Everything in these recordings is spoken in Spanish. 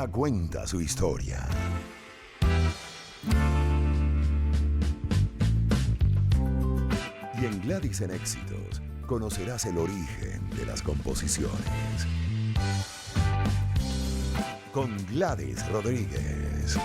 Cuenta su historia. Y en Gladys en Éxitos conocerás el origen de las composiciones. Con Gladys Rodríguez.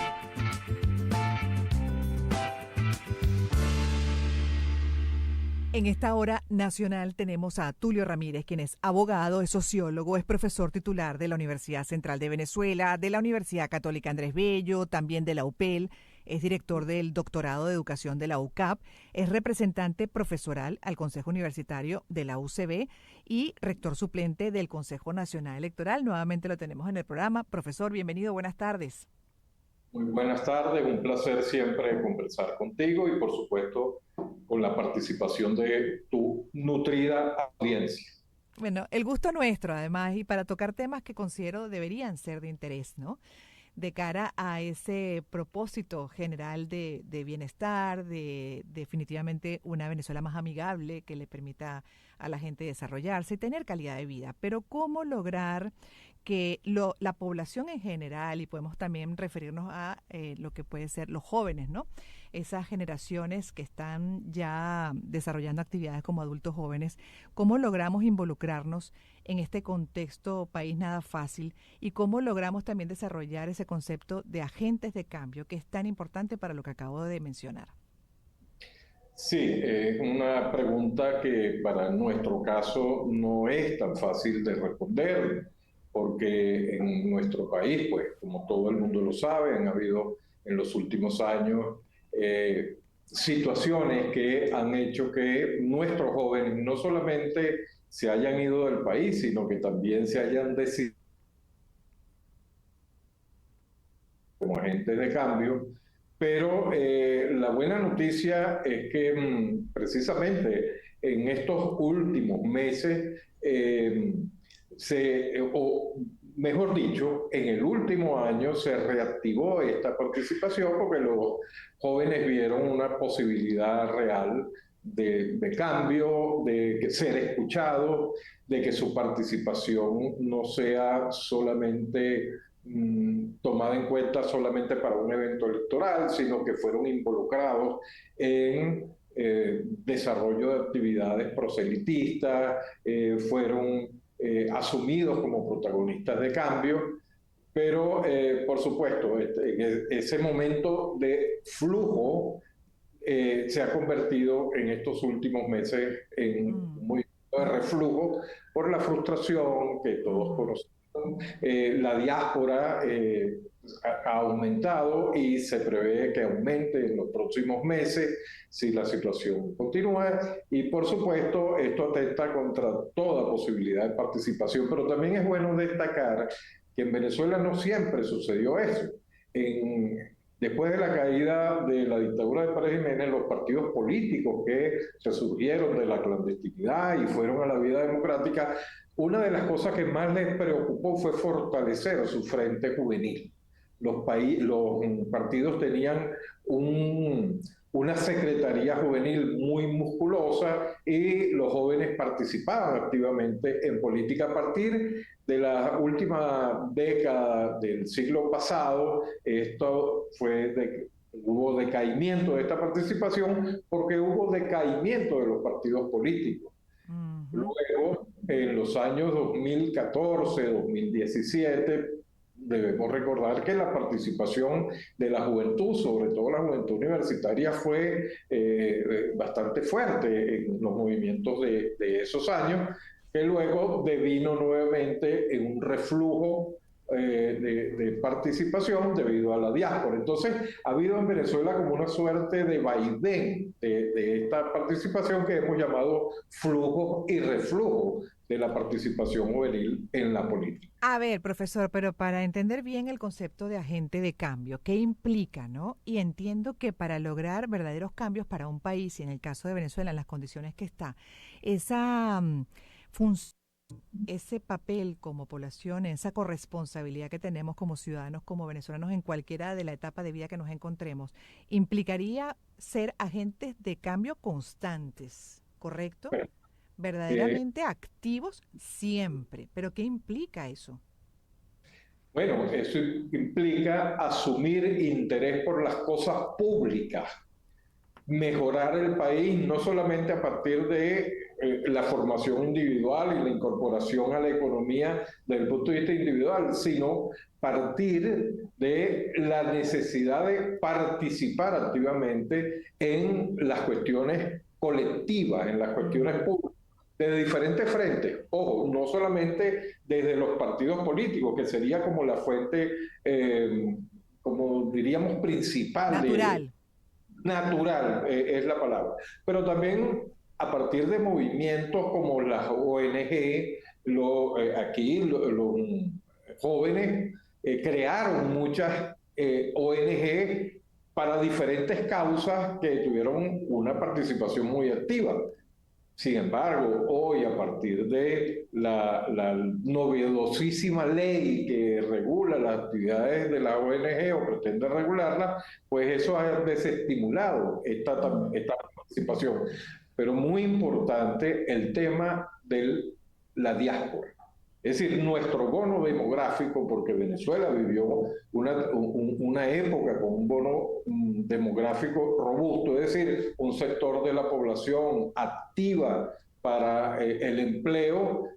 En esta hora nacional tenemos a Tulio Ramírez, quien es abogado, es sociólogo, es profesor titular de la Universidad Central de Venezuela, de la Universidad Católica Andrés Bello, también de la UPEL, es director del doctorado de educación de la UCAP, es representante profesoral al Consejo Universitario de la UCB y rector suplente del Consejo Nacional Electoral. Nuevamente lo tenemos en el programa. Profesor, bienvenido, buenas tardes. Muy buenas tardes, un placer siempre conversar contigo y por supuesto con la participación de tu nutrida audiencia. Bueno, el gusto nuestro además y para tocar temas que considero deberían ser de interés, ¿no? De cara a ese propósito general de bienestar, de definitivamente una Venezuela más amigable que le permita a la gente desarrollarse y tener calidad de vida. Pero ¿cómo lograr que la población en general, y podemos también referirnos a lo que puede ser los jóvenes, ¿no? Esas generaciones que están ya desarrollando actividades como adultos jóvenes, ¿cómo logramos involucrarnos en este contexto país nada fácil y cómo logramos también desarrollar ese concepto de agentes de cambio que es tan importante para lo que acabo de mencionar? Sí, es una pregunta que para nuestro caso no es tan fácil de responder, porque en nuestro país, pues como todo el mundo lo sabe, han habido en los últimos años situaciones que han hecho que nuestros jóvenes no solamente se hayan ido del país, sino que también se hayan decidido como agentes de cambio. Pero la buena noticia es que precisamente en estos últimos meses, o mejor dicho, en el último año se reactivó esta participación porque los jóvenes vieron una posibilidad real de cambio, de ser escuchados, de que su participación no sea solamente tomada en cuenta solamente para un evento electoral, sino que fueron involucrados en desarrollo de actividades proselitistas, fueron asumidos como protagonistas de cambio, pero por supuesto, ese momento de flujo se ha convertido en estos últimos meses en un movimiento de reflujo por la frustración que todos conocemos. La diáspora ha aumentado y se prevé que aumente en los próximos meses si la situación continúa. Y por supuesto, esto atenta contra toda posibilidad de participación, pero también es bueno destacar que en Venezuela no siempre sucedió eso. Después de la caída de la dictadura de Pérez Jiménez, los partidos políticos que resurgieron de la clandestinidad y fueron a la vida democrática, una de las cosas que más les preocupó fue fortalecer su frente juvenil. Los partidos tenían una secretaría juvenil muy musculosa y los jóvenes participaban activamente en política a partir de la última década del siglo pasado. Hubo decaimiento de esta participación porque hubo decaimiento de los partidos políticos. Luego, en los años 2014, 2017, debemos recordar que la participación de la juventud, sobre todo la juventud universitaria, fue bastante fuerte en los movimientos de esos años, que luego devino nuevamente en un reflujo de participación debido a la diáspora. Entonces, ha habido en Venezuela como una suerte de vaivén de esta participación que hemos llamado flujo y reflujo de la participación juvenil en la política. A ver, profesor, pero para entender bien el concepto de agente de cambio, ¿qué implica, no? Y entiendo que para lograr verdaderos cambios para un país, y en el caso de Venezuela, en las condiciones que está, esa función, ese papel como población, esa corresponsabilidad que tenemos como ciudadanos, como venezolanos en cualquiera de la etapa de vida que nos encontremos, implicaría ser agentes de cambio constantes, ¿correcto? Bueno, Verdaderamente activos siempre. ¿Pero qué implica eso? Bueno, eso implica asumir interés por las cosas públicas, mejorar el país no solamente a partir de la formación individual y la incorporación a la economía desde el punto de vista individual, sino partir de la necesidad de participar activamente en las cuestiones colectivas, en las cuestiones públicas, de diferentes frentes. Ojo, no solamente desde los partidos políticos, que sería como la fuente, como diríamos, principal de Natural. natural, es la palabra. Pero también a partir de movimientos como las ONG, aquí los jóvenes crearon muchas ONG para diferentes causas que tuvieron una participación muy activa. Sin embargo, hoy a partir de la novedosísima ley que regula las actividades de la ONG o pretende regularla, pues eso ha desestimulado esta participación. Pero muy importante el tema de la diáspora. Es decir, nuestro bono demográfico, porque Venezuela vivió una época con un bono demográfico robusto, es decir, un sector de la población activa para el empleo,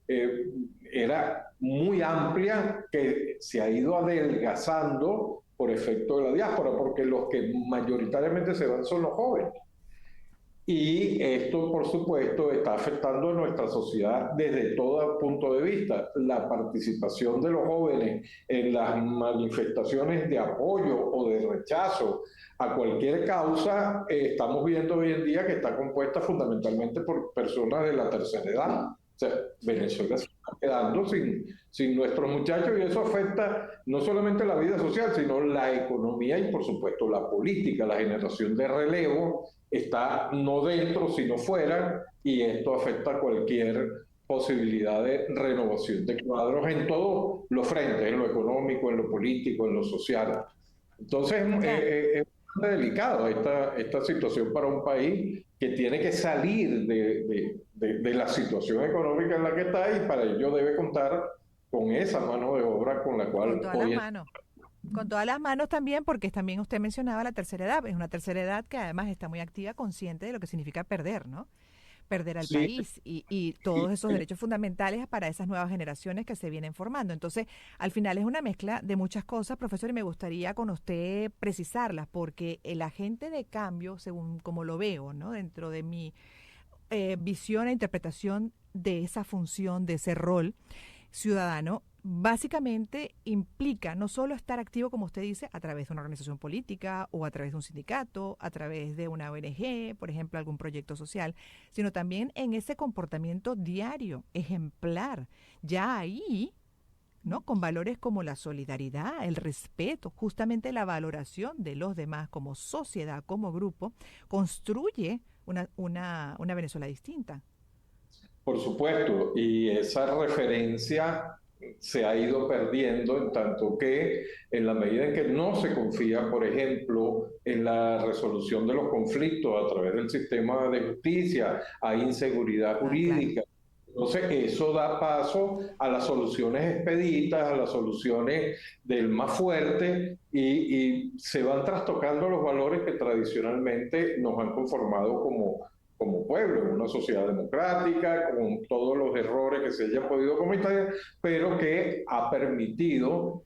era muy amplia, que se ha ido adelgazando por efecto de la diáspora, porque los que mayoritariamente se van son los jóvenes. Y esto, por supuesto, está afectando a nuestra sociedad desde todo punto de vista. La participación de los jóvenes en las manifestaciones de apoyo o de rechazo a cualquier causa, estamos viendo hoy en día que está compuesta fundamentalmente por personas de la tercera edad. O sea, Venezuela se está quedando sin nuestros muchachos y eso afecta no solamente la vida social, sino la economía y, por supuesto, la política, la generación de relevo está no dentro, sino fuera, y esto afecta cualquier posibilidad de renovación de cuadros en todos los frentes, en lo económico, en lo político, en lo social. Entonces, Claro. es bastante delicado esta situación para un país que tiene que salir de la situación económica en la que está y para ello debe contar con esa mano de obra con la Con cual todas las hoy en manos. Con todas las manos también, porque también usted mencionaba la tercera edad. Es una tercera edad que además está muy activa, consciente de lo que significa perder, ¿no? Perder al sí, país y todos esos derechos fundamentales para esas nuevas generaciones que se vienen formando. Entonces, al final es una mezcla de muchas cosas, profesor, y me gustaría con usted precisarlas, porque el agente de cambio, según como lo veo, ¿no? Dentro de mi visión e interpretación de esa función, de ese rol ciudadano, básicamente implica no solo estar activo, como usted dice, a través de una organización política o a través de un sindicato, a través de una ONG, por ejemplo, algún proyecto social, sino también en ese comportamiento diario, ejemplar. Ya ahí, ¿no? Con valores como la solidaridad, el respeto, justamente la valoración de los demás como sociedad, como grupo, construye una Venezuela distinta. por supuesto, y esa referencia se ha ido perdiendo en tanto que en la medida en que no se confía, por ejemplo, en la resolución de los conflictos a través del sistema de justicia, hay inseguridad Ah, claro. jurídica. Entonces, eso da paso a las soluciones expeditas, a las soluciones del más fuerte y se van trastocando los valores que tradicionalmente nos han conformado como pueblo, una sociedad democrática, con todos los errores que se hayan podido cometer, pero que ha permitido,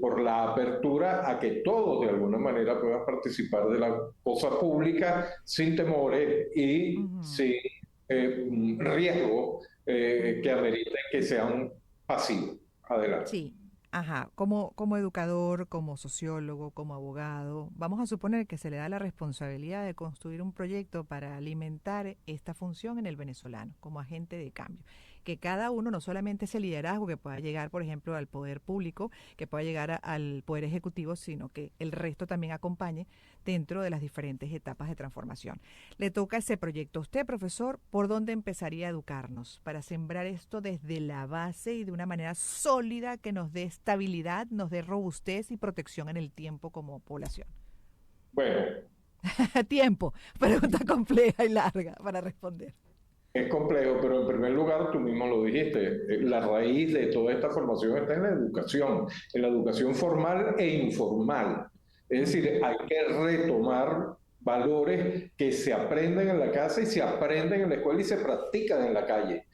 por la apertura, a que todos de alguna manera puedan participar de la cosa pública sin temores y Ujú. sin riesgo que Ujú. ameriten que sean pasivos. Adelante. Sí, ajá, como educador, como sociólogo, como abogado, vamos a suponer que se le da la responsabilidad de construir un proyecto para alimentar esta función en el venezolano, como agente de cambio. Que cada uno, no solamente ese liderazgo que pueda llegar, por ejemplo, al poder público, que pueda llegar al poder ejecutivo, sino que el resto también acompañe dentro de las diferentes etapas de transformación. Le toca ese proyecto. Usted, profesor, ¿por dónde empezaría a educarnos para sembrar esto desde la base y de una manera sólida que nos dé estabilidad, nos dé robustez y protección en el tiempo como población? Bueno, Tiempo, pregunta compleja y larga para responder. Es complejo, pero en primer lugar, tú mismo lo dijiste, la raíz de toda esta formación está en la educación formal e informal. Es decir, hay que retomar valores que se aprenden en la casa y se aprenden en la escuela y se practican en la calle.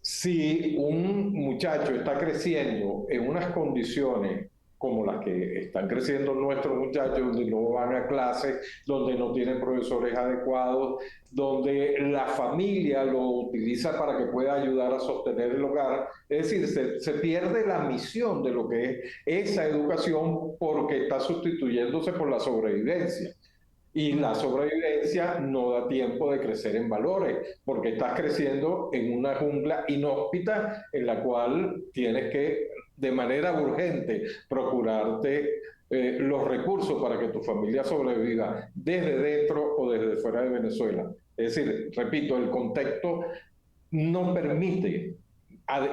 Si un muchacho está creciendo en unas condiciones como las que están creciendo nuestros muchachos, donde no van a clases, donde no tienen profesores adecuados, donde la familia lo utiliza para que pueda ayudar a sostener el hogar, es decir, se pierde la misión de lo que es esa educación porque está sustituyéndose por la sobrevivencia. Y la sobrevivencia no da tiempo de crecer en valores, porque estás creciendo en una jungla inhóspita en la cual tienes que, de manera urgente, procurarte los recursos para que tu familia sobreviva desde dentro o desde fuera de Venezuela. Es decir, repito, el contexto no permite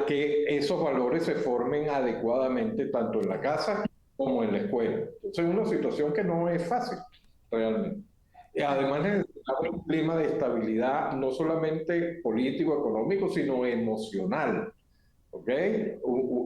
que esos valores se formen adecuadamente tanto en la casa como en la escuela. Entonces es una situación que no es fácil realmente. Y además necesitamos un clima de estabilidad, no solamente político, económico, sino emocional. ¿Ok?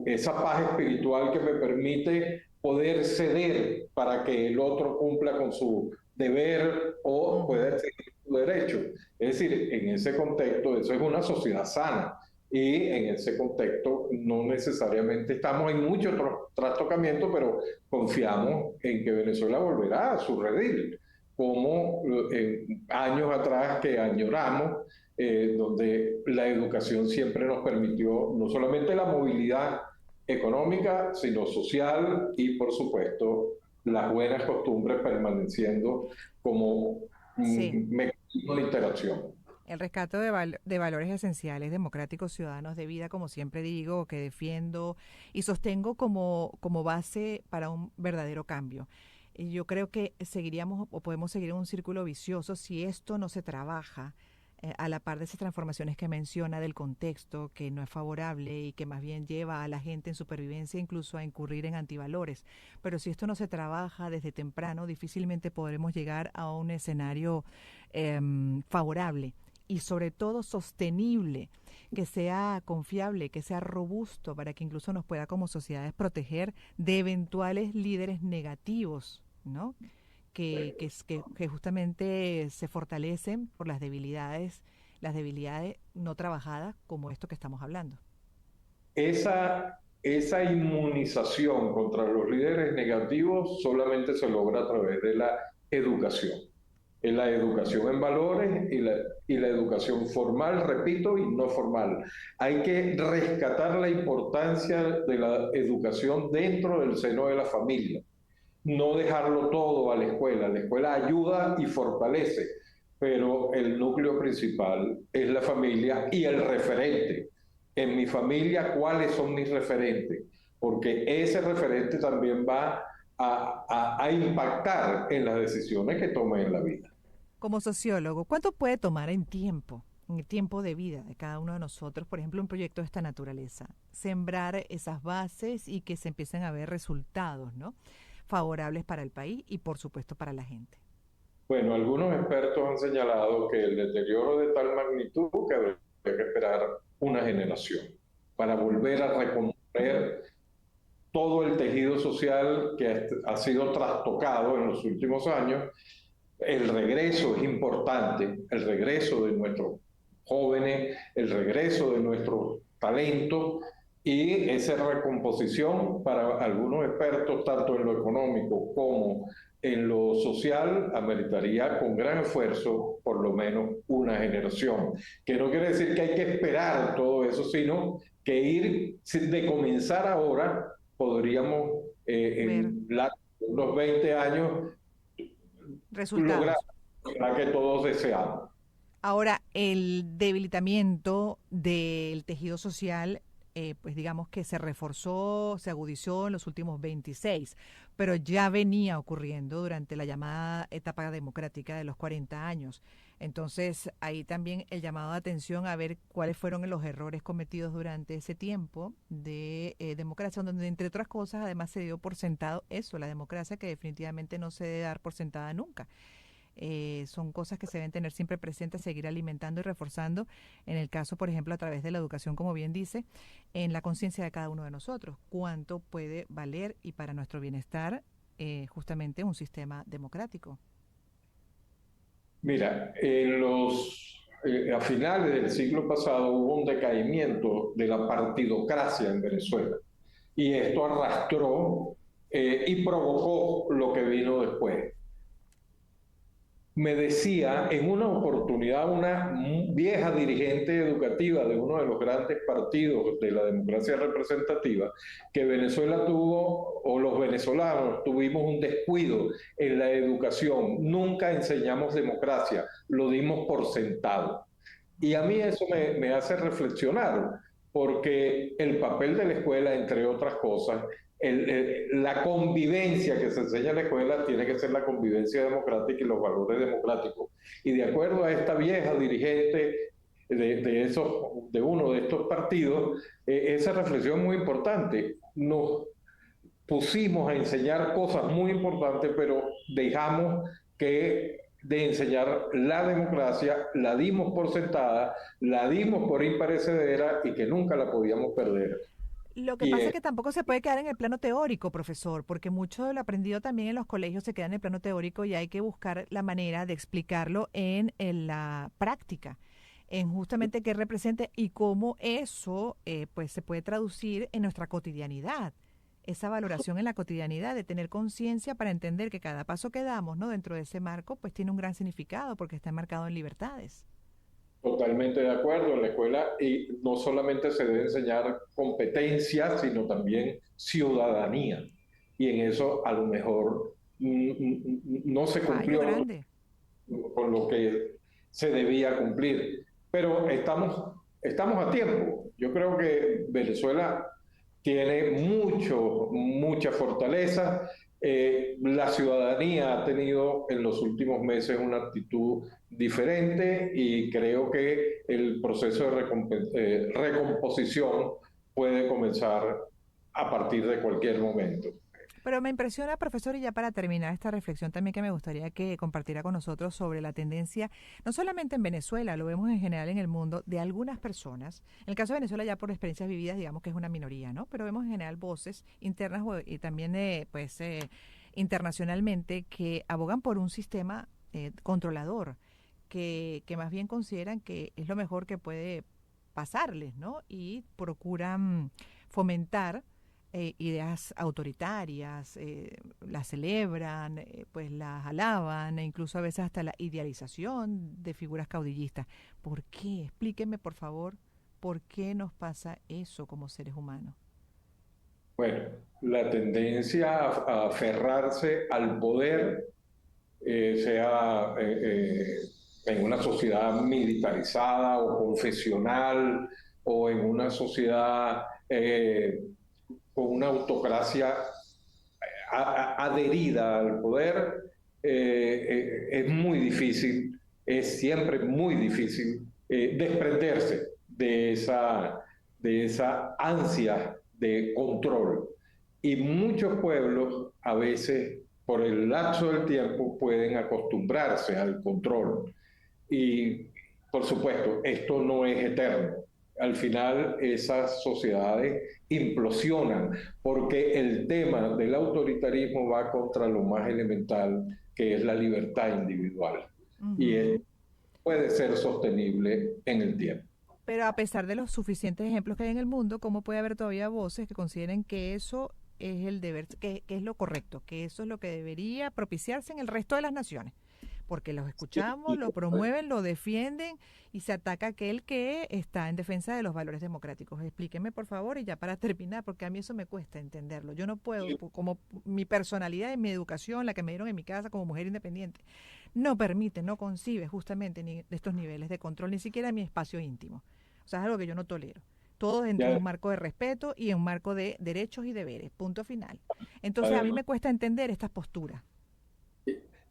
Esa paz espiritual que me permite poder ceder para que el otro cumpla con su deber o pueda exigir su derecho. Es decir, en ese contexto, eso es una sociedad sana. Y en ese contexto no necesariamente estamos en mucho trastocamiento, pero confiamos en que Venezuela volverá a su redil, como años atrás que añoramos, donde la educación siempre nos permitió no solamente la movilidad económica, sino social y, por supuesto, las buenas costumbres permaneciendo como Sí. mecanismo de interacción. El rescate de valores esenciales, democráticos, ciudadanos de vida, como siempre digo, que defiendo y sostengo como base para un verdadero cambio. Y yo creo que seguiríamos o podemos seguir en un círculo vicioso si esto no se trabaja a la par de esas transformaciones que menciona del contexto, que no es favorable y que más bien lleva a la gente en supervivencia incluso a incurrir en antivalores. Pero si esto no se trabaja desde temprano, difícilmente podremos llegar a un escenario favorable y sobre todo sostenible, que sea confiable, que sea robusto para que incluso nos pueda como sociedades proteger de eventuales líderes negativos, ¿no? Que justamente se fortalecen por las debilidades no trabajadas como esto que estamos hablando. Esa inmunización contra los líderes negativos solamente se logra a través de la educación. En la educación en valores y la educación formal, repito, y no formal. Hay que rescatar la importancia de la educación dentro del seno de la familia, no dejarlo todo a la escuela. La escuela ayuda y fortalece, pero el núcleo principal es la familia y el referente. En mi familia, ¿cuáles son mis referentes? Porque ese referente también va a impactar en las decisiones que tome en la vida. Como sociólogo, ¿cuánto puede tomar en el tiempo de vida de cada uno de nosotros, por ejemplo, un proyecto de esta naturaleza? Sembrar esas bases y que se empiecen a ver resultados, ¿no? Favorables para el país y, por supuesto, para la gente. Bueno, algunos expertos han señalado que el deterioro de tal magnitud que habría que esperar una generación para volver a recomponer todo el tejido social que ha sido trastocado en los últimos años. El regreso es importante, el regreso de nuestros jóvenes, el regreso de nuestros talentos y esa recomposición para algunos expertos, tanto en lo económico como en lo social, ameritaría con gran esfuerzo por lo menos una generación. Que no quiere decir que hay que esperar todo eso, sino que ir de comenzar ahora, podríamos Ver en unos 20 años lograr resultados. la que todos deseamos. Ahora, el debilitamiento del tejido social, pues digamos que se reforzó, se agudizó en los últimos 26, pero ya venía ocurriendo durante la llamada etapa democrática de los 40 años. Entonces, ahí también el llamado de atención a ver cuáles fueron los errores cometidos durante ese tiempo de democracia, donde entre otras cosas además se dio por sentado eso, la democracia que definitivamente no se debe dar por sentada nunca. Son cosas que se deben tener siempre presentes, seguir alimentando y reforzando, en el caso, por ejemplo, a través de la educación, como bien dice, en la conciencia de cada uno de nosotros, cuánto puede valer y para nuestro bienestar justamente un sistema democrático. Mira, a finales del siglo pasado hubo un decaimiento de la partidocracia en Venezuela y esto arrastró y provocó lo que vino después. Me decía en una oportunidad una vieja dirigente educativa de uno de los grandes partidos de la democracia representativa que Venezuela tuvo, o los venezolanos tuvimos un descuido en la educación. Nunca enseñamos democracia, lo dimos por sentado. Y a mí eso me hace reflexionar, porque el papel de la escuela, entre otras cosas, la convivencia que se enseña en la escuela tiene que ser la convivencia democrática y los valores democráticos. Y de acuerdo a esta vieja dirigente de uno de estos partidos, esa reflexión es muy importante. Nos pusimos a enseñar cosas muy importantes, pero dejamos que de enseñar la democracia, la dimos por sentada, la dimos por imperecedera y que nunca la podíamos perder. Lo que Y pasa es que tampoco se puede quedar en el plano teórico, profesor, porque mucho de lo aprendido también en los colegios se queda en el plano teórico y hay que buscar la manera de explicarlo en la práctica, en justamente qué representa y cómo eso pues se puede traducir en nuestra cotidianidad. Esa valoración en la cotidianidad, de tener conciencia para entender que cada paso que damos, ¿no? Dentro de ese marco, pues tiene un gran significado porque está enmarcado en libertades. totalmente de acuerdo, en la escuela y no solamente se debe enseñar competencias, sino también ciudadanía. Y en eso a lo mejor no se Fallo cumplió grande. con lo que se debía cumplir. Pero estamos a tiempo. Yo creo que Venezuela tiene mucha fortaleza. La ciudadanía ha tenido en los últimos meses una actitud diferente y creo que el proceso de recomposición puede comenzar a partir de cualquier momento. Pero me impresiona, profesor, y ya para terminar esta reflexión también que me gustaría que compartiera con nosotros sobre la tendencia, no solamente en Venezuela, lo vemos en general en el mundo, de algunas personas. En el caso de Venezuela ya por experiencias vividas, digamos que es una minoría, ¿no? Pero vemos en general voces internas y también internacionalmente que abogan por un sistema controlador, que más bien consideran que es lo mejor que puede pasarles, ¿no? Y procuran fomentar ideas autoritarias, las celebran, pues las alaban e incluso a veces hasta la idealización de figuras caudillistas. ¿Por qué? Explíqueme, por favor, ¿por qué nos pasa eso como seres humanos? Bueno, la tendencia a aferrarse al poder, sea en una sociedad militarizada o confesional o en una sociedad con una autocracia adherida al poder, es muy difícil, es siempre muy difícil desprenderse de esa ansia de control. Y muchos pueblos a veces, por el lapso del tiempo, pueden acostumbrarse al control. Y, por supuesto, esto no es eterno. Al final, esas sociedades implosionan porque el tema del autoritarismo va contra lo más elemental, que es la libertad individual. Y Ujú. puede ser sostenible en el tiempo. Pero a pesar de los suficientes ejemplos que hay en el mundo, ¿cómo puede haber todavía voces que consideren que eso es el deber, que es lo correcto, que eso es lo que debería propiciarse en el resto de las naciones? Porque los escuchamos, lo promueven, lo defienden y se ataca a aquel que está en defensa de los valores democráticos. Explíqueme, por favor, y ya para terminar, porque a mí eso me cuesta entenderlo. Yo no puedo, como mi personalidad y mi educación, la que me dieron en mi casa como mujer independiente, no permite, no concibe justamente ni de estos niveles de control, ni siquiera en mi espacio íntimo. O sea, es algo que yo no tolero. Todo dentro de Ya, un marco de respeto y en un marco de derechos y deberes. Punto final. Entonces, a mí además, me cuesta entender estas posturas.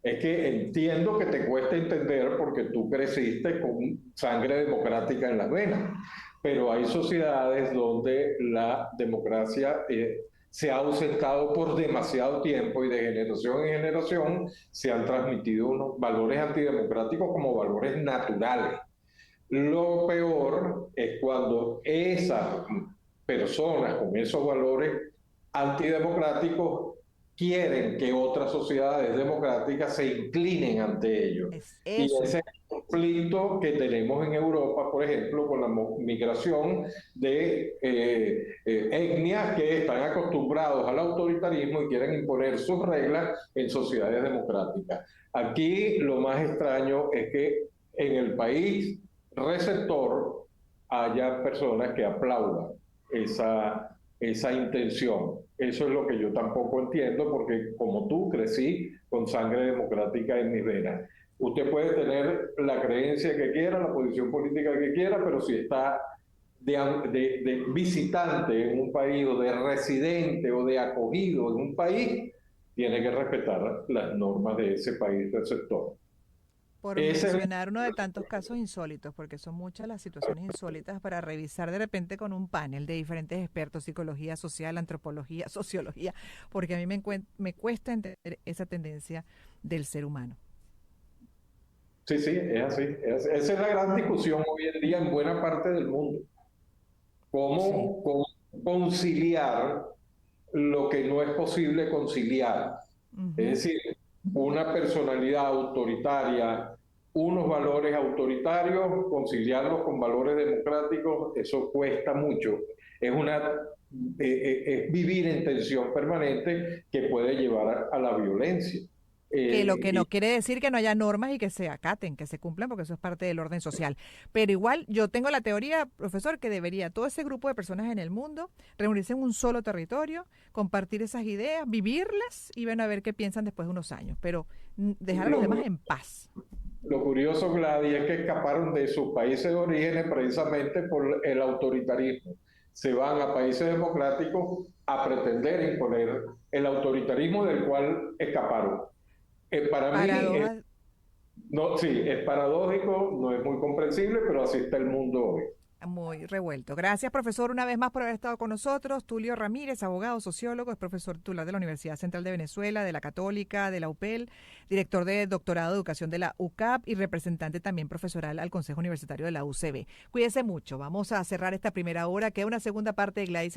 es que entiendo que te cuesta entender porque tú creciste con sangre democrática en las venas, pero hay sociedades donde la democracia se ha ausentado por demasiado tiempo y de generación en generación se han transmitido unos valores antidemocráticos como valores naturales. Lo peor es cuando esas personas con esos valores antidemocráticos quieren que otras sociedades democráticas se inclinen ante ellos. Es Y eso. ese conflicto que tenemos en Europa, por ejemplo, con la migración de etnias que están acostumbrados al autoritarismo y quieren imponer sus reglas en sociedades democráticas. Aquí lo más extraño es que en el país receptor haya personas que aplaudan esa intención. Eso es lo que yo tampoco entiendo, porque como tú crecí con sangre democrática en mis venas. Usted puede tener la creencia que quiera, la posición política que quiera, pero si está de visitante en un país o de residente o de acogido en un país, tiene que respetar las normas de ese país receptor. Por Ese es mencionar uno de tantos casos insólitos, porque son muchas las situaciones insólitas para revisar de repente con un panel de diferentes expertos, psicología social, antropología, sociología, porque a mí me cuesta entender esa tendencia del ser humano. Sí, sí, es así. Esa es la gran discusión hoy en día en buena parte del mundo. Sí. ¿Cómo conciliar lo que no es posible conciliar? Ujú. Es decir, una personalidad autoritaria, unos valores autoritarios, conciliarlos con valores democráticos, eso cuesta mucho. Es es vivir en tensión permanente que puede llevar a la violencia. Que lo que no Y quiere decir que no haya normas y que se acaten, que se cumplan, porque eso es parte del orden social. Pero igual yo tengo la teoría, profesor, que debería todo ese grupo de personas en el mundo reunirse en un solo territorio, compartir esas ideas, vivirlas y ven a ver qué piensan después de unos años. Pero dejar a los demás lo, en paz. Lo curioso, Gladys, es que escaparon de sus países de orígenes precisamente por el autoritarismo. Se van a países democráticos a pretender imponer el autoritarismo del cual escaparon. Para mí, Paradojas. no, sí, es paradójico, no es muy comprensible, pero así está el mundo hoy. Muy revuelto. Gracias, profesor, una vez más por haber estado con nosotros. Tulio Ramírez, abogado, sociólogo, es profesor titular de la Universidad Central de Venezuela, de la Católica, de la UPEL, director de doctorado de educación de la UCAP y representante también profesoral al Consejo Universitario de la UCB. Cuídese mucho. Vamos a cerrar esta primera hora. Queda una segunda parte de Gladys.